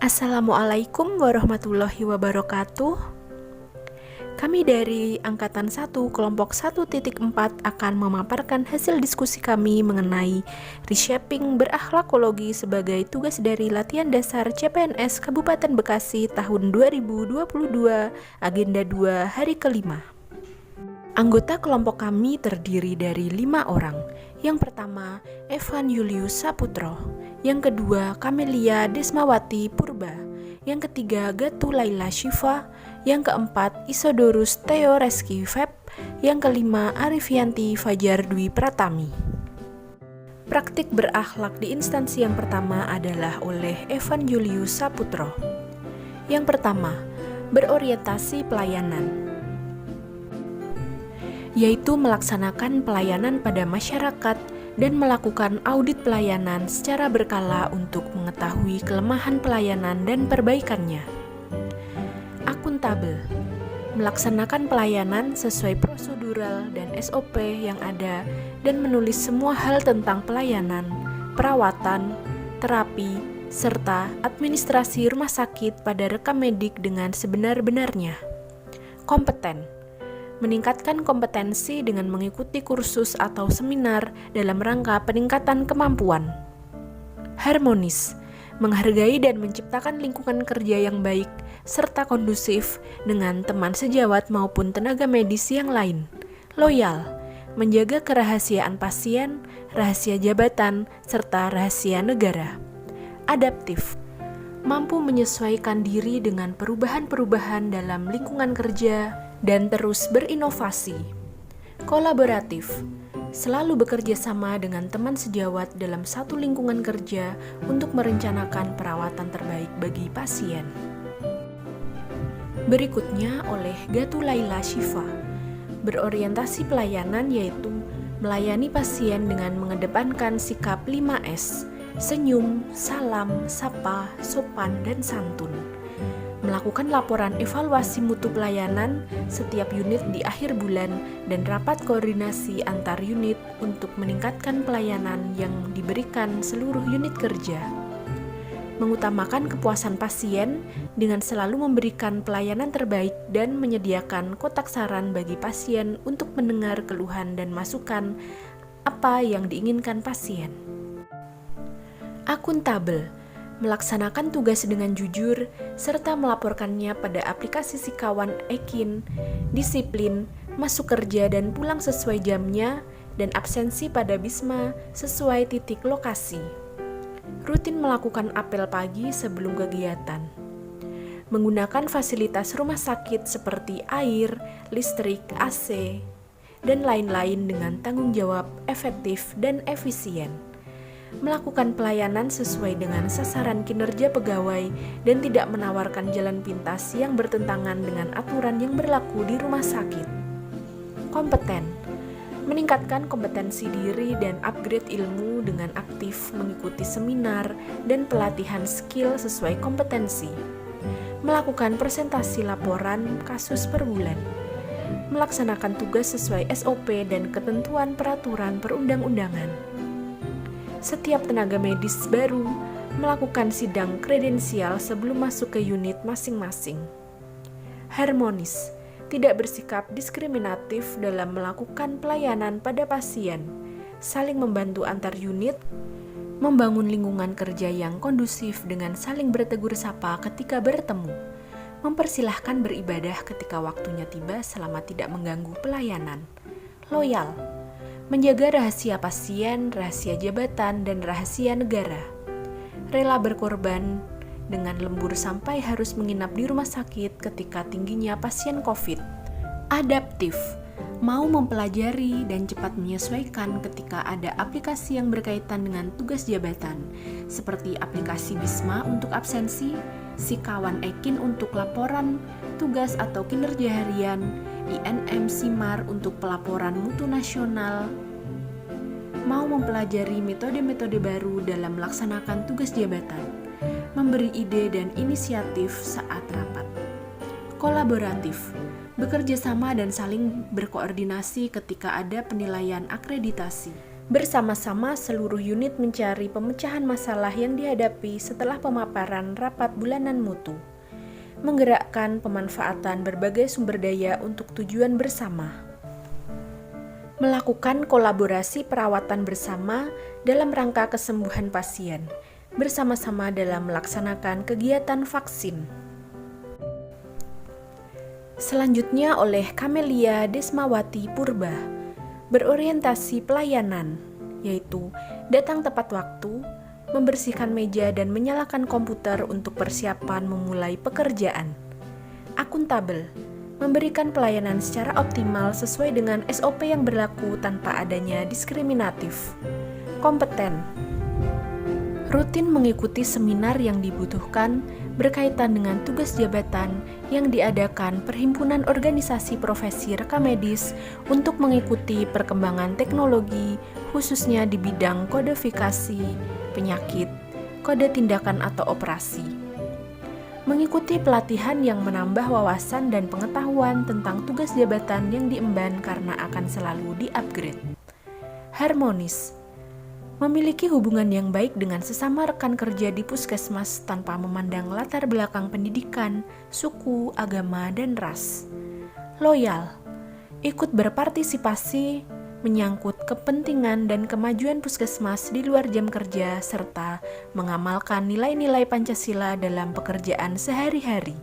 Assalamualaikum warahmatullahi wabarakatuh. Kami dari Angkatan 1 Kelompok 1.4 akan memaparkan hasil diskusi kami mengenai reshaping berakhlakologi sebagai tugas dari latihan dasar CPNS Kabupaten Bekasi tahun 2022, agenda 2 hari kelima. Anggota kelompok kami terdiri dari 5 orang. Yang pertama, Evan Julius Saputro. Yang kedua, Kamelia Desmawati Purba. Yang ketiga, Gatu Laila Syifa. Yang keempat, Isodorus Theo Reski Feb. Yang kelima, Arifianti Fajar Dwi Pratami. Praktik berakhlak di instansi yang pertama adalah oleh Evan Julius Saputro. Yang pertama, berorientasi pelayanan, yaitu melaksanakan pelayanan pada masyarakat dan melakukan audit pelayanan secara berkala untuk mengetahui kelemahan pelayanan dan perbaikannya. Akuntabel, melaksanakan pelayanan sesuai prosedural dan SOP yang ada dan menulis semua hal tentang pelayanan, perawatan, terapi, serta administrasi rumah sakit pada rekam medik dengan sebenar-benarnya. Kompeten, meningkatkan kompetensi dengan mengikuti kursus atau seminar dalam rangka peningkatan kemampuan. Harmonis, menghargai dan menciptakan lingkungan kerja yang baik serta kondusif dengan teman sejawat maupun tenaga medis yang lain. Loyal, menjaga kerahasiaan pasien, rahasia jabatan, serta rahasia negara. Adaptif, mampu menyesuaikan diri dengan perubahan-perubahan dalam lingkungan kerja dan terus berinovasi. Kolaboratif, selalu bekerja sama dengan teman sejawat dalam satu lingkungan kerja untuk merencanakan perawatan terbaik bagi pasien. Berikutnya oleh Gatu Laila Syifa, berorientasi pelayanan yaitu melayani pasien dengan mengedepankan sikap 5S, senyum, salam, sapa, sopan, dan santun. Melakukan laporan evaluasi mutu pelayanan setiap unit di akhir bulan dan rapat koordinasi antar unit untuk meningkatkan pelayanan yang diberikan seluruh unit kerja. Mengutamakan kepuasan pasien dengan selalu memberikan pelayanan terbaik dan menyediakan kotak saran bagi pasien untuk mendengar keluhan dan masukan apa yang diinginkan pasien. Akuntabel, melaksanakan tugas dengan jujur, serta melaporkannya pada aplikasi Sikawan Ekin, disiplin, masuk kerja dan pulang sesuai jamnya, dan absensi pada Bisma sesuai titik lokasi. Rutin melakukan apel pagi sebelum kegiatan. Menggunakan fasilitas rumah sakit seperti air, listrik, AC, dan lain-lain dengan tanggung jawab efektif dan efisien. Melakukan pelayanan sesuai dengan sasaran kinerja pegawai dan tidak menawarkan jalan pintas yang bertentangan dengan aturan yang berlaku di rumah sakit. Kompeten, meningkatkan kompetensi diri dan upgrade ilmu dengan aktif mengikuti seminar dan pelatihan skill sesuai kompetensi. Melakukan presentasi laporan kasus per bulan. Melaksanakan tugas sesuai SOP dan ketentuan peraturan perundang-undangan. Setiap tenaga medis baru melakukan sidang kredensial sebelum masuk ke unit masing-masing. Harmonis, tidak bersikap diskriminatif dalam melakukan pelayanan pada pasien, saling membantu antar unit, membangun lingkungan kerja yang kondusif dengan saling bertegur sapa ketika bertemu, mempersilahkan beribadah ketika waktunya tiba selama tidak mengganggu pelayanan. Loyal, menjaga rahasia pasien, rahasia jabatan, dan rahasia negara. Rela berkorban dengan lembur sampai harus menginap di rumah sakit ketika tingginya pasien COVID. Adaptif, mau mempelajari dan cepat menyesuaikan ketika ada aplikasi yang berkaitan dengan tugas jabatan, seperti aplikasi Bisma untuk absensi, Sikawan Ekin untuk laporan, tugas atau kinerja harian, INM Simar untuk pelaporan mutu nasional. Mau mempelajari metode-metode baru dalam melaksanakan tugas jabatan, memberi ide dan inisiatif saat rapat. Kolaboratif, bekerja sama dan saling berkoordinasi ketika ada penilaian akreditasi. Bersama-sama seluruh unit mencari pemecahan masalah yang dihadapi setelah pemaparan rapat bulanan mutu. Menggerakkan pemanfaatan berbagai sumber daya untuk tujuan bersama. Melakukan kolaborasi perawatan bersama dalam rangka kesembuhan pasien, bersama-sama dalam melaksanakan kegiatan vaksin. Selanjutnya oleh Kamelia Desmawati Purba, berorientasi pelayanan, yaitu datang tepat waktu, membersihkan meja dan menyalakan komputer untuk persiapan memulai pekerjaan. Akuntabel, memberikan pelayanan secara optimal sesuai dengan SOP yang berlaku tanpa adanya diskriminatif. Kompeten, rutin mengikuti seminar yang dibutuhkan berkaitan dengan tugas jabatan yang diadakan Perhimpunan Organisasi Profesi Rekam Medis untuk mengikuti perkembangan teknologi, khususnya di bidang kodifikasi, penyakit, kode tindakan atau operasi. Mengikuti pelatihan yang menambah wawasan dan pengetahuan tentang tugas jabatan yang diemban karena akan selalu di-upgrade. Harmonis, memiliki hubungan yang baik dengan sesama rekan kerja di puskesmas tanpa memandang latar belakang pendidikan, suku, agama, dan ras. Loyal, ikut berpartisipasi, menyangkut kepentingan dan kemajuan puskesmas di luar jam kerja, serta mengamalkan nilai-nilai Pancasila dalam pekerjaan sehari-hari.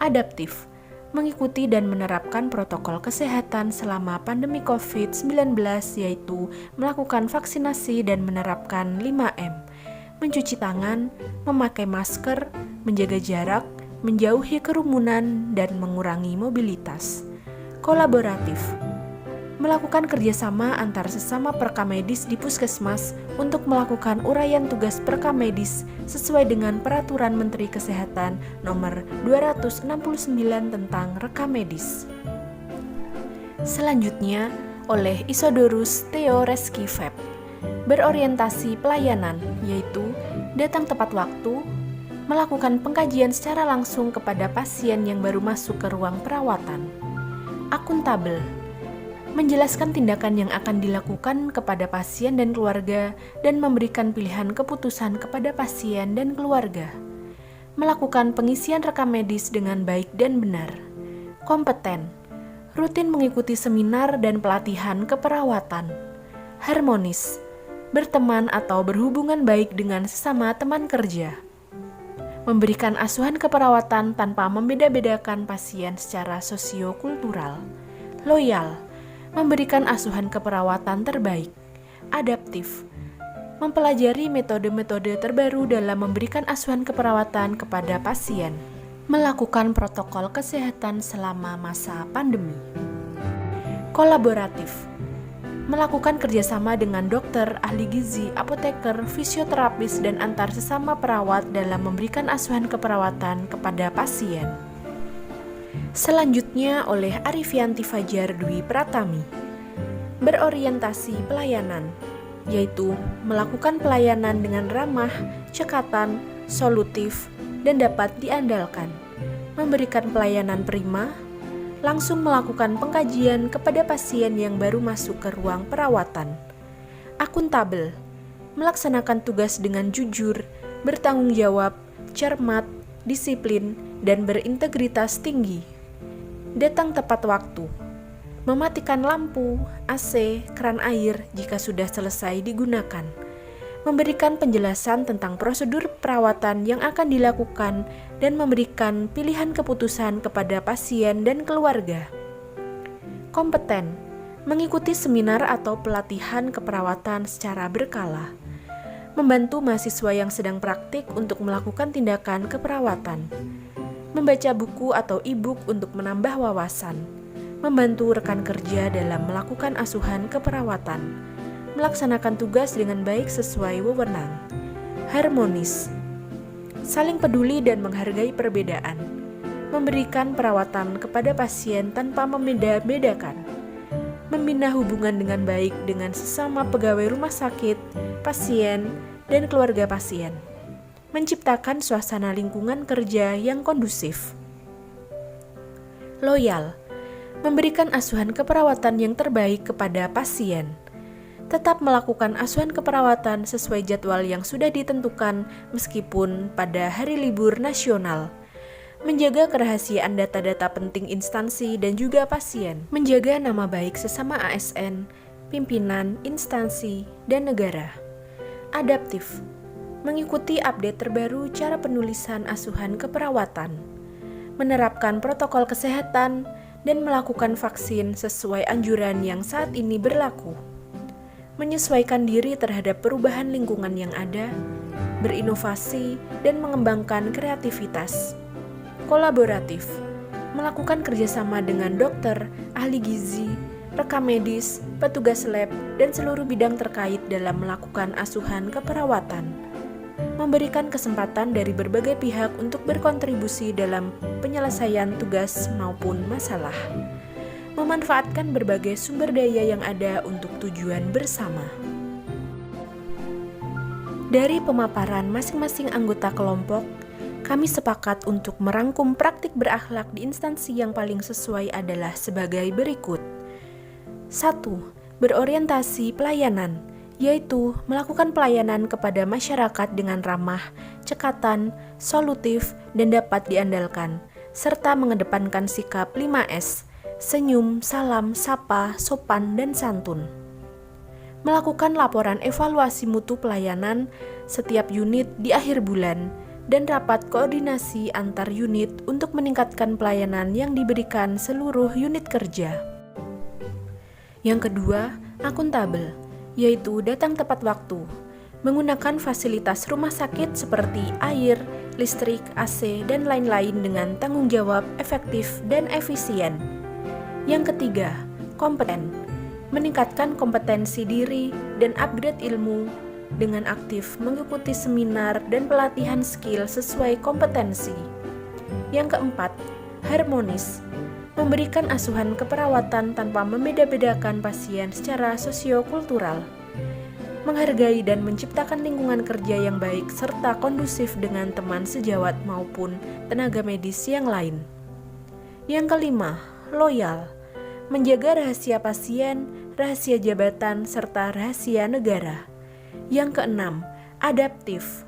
Adaptif, mengikuti dan menerapkan protokol kesehatan selama pandemi COVID-19, yaitu melakukan vaksinasi dan menerapkan 5M, mencuci tangan, memakai masker, menjaga jarak, menjauhi kerumunan, dan mengurangi mobilitas. Kolaboratif, melakukan kerjasama antar sesama perekam medis di puskesmas untuk melakukan uraian tugas perekam medis sesuai dengan Peraturan Menteri Kesehatan Nomor 269 tentang rekam medis. Selanjutnya oleh Isodorus Theo Reski Feb, berorientasi pelayanan, yaitu datang tepat waktu, melakukan pengkajian secara langsung kepada pasien yang baru masuk ke ruang perawatan. Akuntabel, menjelaskan tindakan yang akan dilakukan kepada pasien dan keluarga dan memberikan pilihan keputusan kepada pasien dan keluarga. Melakukan pengisian rekam medis dengan baik dan benar. Kompeten, rutin mengikuti seminar dan pelatihan keperawatan. Harmonis, berteman atau berhubungan baik dengan sesama teman kerja. Memberikan asuhan keperawatan tanpa membeda-bedakan pasien secara sosiokultural. Loyal, memberikan asuhan keperawatan terbaik. Adaptif, mempelajari metode-metode terbaru dalam memberikan asuhan keperawatan kepada pasien. Melakukan protokol kesehatan selama masa pandemi. Kolaboratif, melakukan kerjasama dengan dokter, ahli gizi, apoteker, fisioterapis, dan antar sesama perawat dalam memberikan asuhan keperawatan kepada pasien. Selanjutnya oleh Arifianti Fajar Dwi Pratami, berorientasi pelayanan, yaitu melakukan pelayanan dengan ramah, cekatan, solutif, dan dapat diandalkan, memberikan pelayanan prima, langsung melakukan pengkajian kepada pasien yang baru masuk ke ruang perawatan. Akuntabel, melaksanakan tugas dengan jujur, bertanggung jawab, cermat, disiplin, dan berintegritas tinggi. Datang tepat waktu, mematikan lampu, AC, keran air jika sudah selesai digunakan, memberikan penjelasan tentang prosedur perawatan yang akan dilakukan, dan memberikan pilihan keputusan kepada pasien dan keluarga. Kompeten, mengikuti seminar atau pelatihan keperawatan secara berkala, membantu mahasiswa yang sedang praktik untuk melakukan tindakan keperawatan, membaca buku atau e-book untuk menambah wawasan, membantu rekan kerja dalam melakukan asuhan keperawatan, melaksanakan tugas dengan baik sesuai wewenang. Harmonis, saling peduli dan menghargai perbedaan, memberikan perawatan kepada pasien tanpa membeda-bedakan, membina hubungan dengan baik dengan sesama pegawai rumah sakit, pasien, dan keluarga pasien, menciptakan suasana lingkungan kerja yang kondusif. Loyal, memberikan asuhan keperawatan yang terbaik kepada pasien, tetap melakukan asuhan keperawatan sesuai jadwal yang sudah ditentukan meskipun pada hari libur nasional. Menjaga kerahasiaan data-data penting instansi dan juga pasien. Menjaga nama baik sesama ASN, pimpinan, instansi, dan negara. Adaptif. Mengikuti update terbaru cara penulisan asuhan keperawatan. Menerapkan protokol kesehatan dan melakukan vaksin sesuai anjuran yang saat ini berlaku. Menyesuaikan diri terhadap perubahan lingkungan yang ada, berinovasi, dan mengembangkan kreativitas. Kolaboratif, melakukan kerjasama dengan dokter, ahli gizi, rekam medis, petugas lab, dan seluruh bidang terkait dalam melakukan asuhan keperawatan. Memberikan kesempatan dari berbagai pihak untuk berkontribusi dalam penyelesaian tugas maupun masalah. Memanfaatkan berbagai sumber daya yang ada untuk tujuan bersama. Dari pemaparan masing-masing anggota kelompok, kami sepakat untuk merangkum praktik berakhlak di instansi yang paling sesuai adalah sebagai berikut. 1. Berorientasi pelayanan, yaitu melakukan pelayanan kepada masyarakat dengan ramah, cekatan, solutif, dan dapat diandalkan, serta mengedepankan sikap 5S, senyum, salam, sapa, sopan, dan santun. Melakukan laporan evaluasi mutu pelayanan setiap unit di akhir bulan dan rapat koordinasi antar unit untuk meningkatkan pelayanan yang diberikan seluruh unit kerja. Yang kedua, akuntabel, yaitu datang tepat waktu, menggunakan fasilitas rumah sakit seperti air, listrik, AC, dan lain-lain dengan tanggung jawab efektif dan efisien. Yang ketiga, kompeten, meningkatkan kompetensi diri dan upgrade ilmu dengan aktif mengikuti seminar dan pelatihan skill sesuai kompetensi. Yang keempat, harmonis, memberikan asuhan keperawatan tanpa membeda-bedakan pasien secara sosiokultural, menghargai dan menciptakan lingkungan kerja yang baik serta kondusif dengan teman sejawat maupun tenaga medis yang lain. Yang kelima, loyal, menjaga rahasia pasien, rahasia jabatan, serta rahasia negara. Yang keenam, adaptif,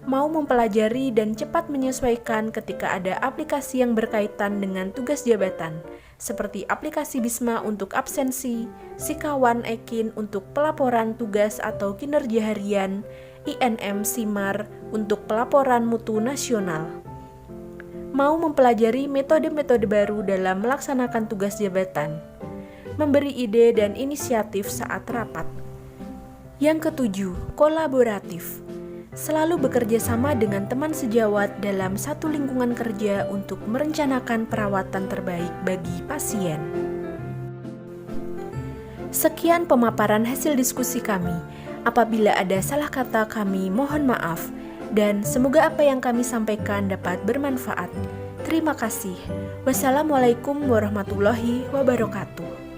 mau mempelajari dan cepat menyesuaikan ketika ada aplikasi yang berkaitan dengan tugas jabatan, seperti aplikasi Bisma untuk absensi, Sikawan Ekin untuk pelaporan tugas atau kinerja harian, INM Simar untuk pelaporan mutu nasional. Mau mempelajari metode-metode baru dalam melaksanakan tugas jabatan, memberi ide dan inisiatif saat rapat. Yang ketujuh, kolaboratif, selalu bekerja sama dengan teman sejawat dalam satu lingkungan kerja untuk merencanakan perawatan terbaik bagi pasien. Sekian pemaparan hasil diskusi kami. Apabila ada salah kata kami mohon maaf. Dan semoga apa yang kami sampaikan dapat bermanfaat. Terima kasih. Wassalamualaikum warahmatullahi wabarakatuh.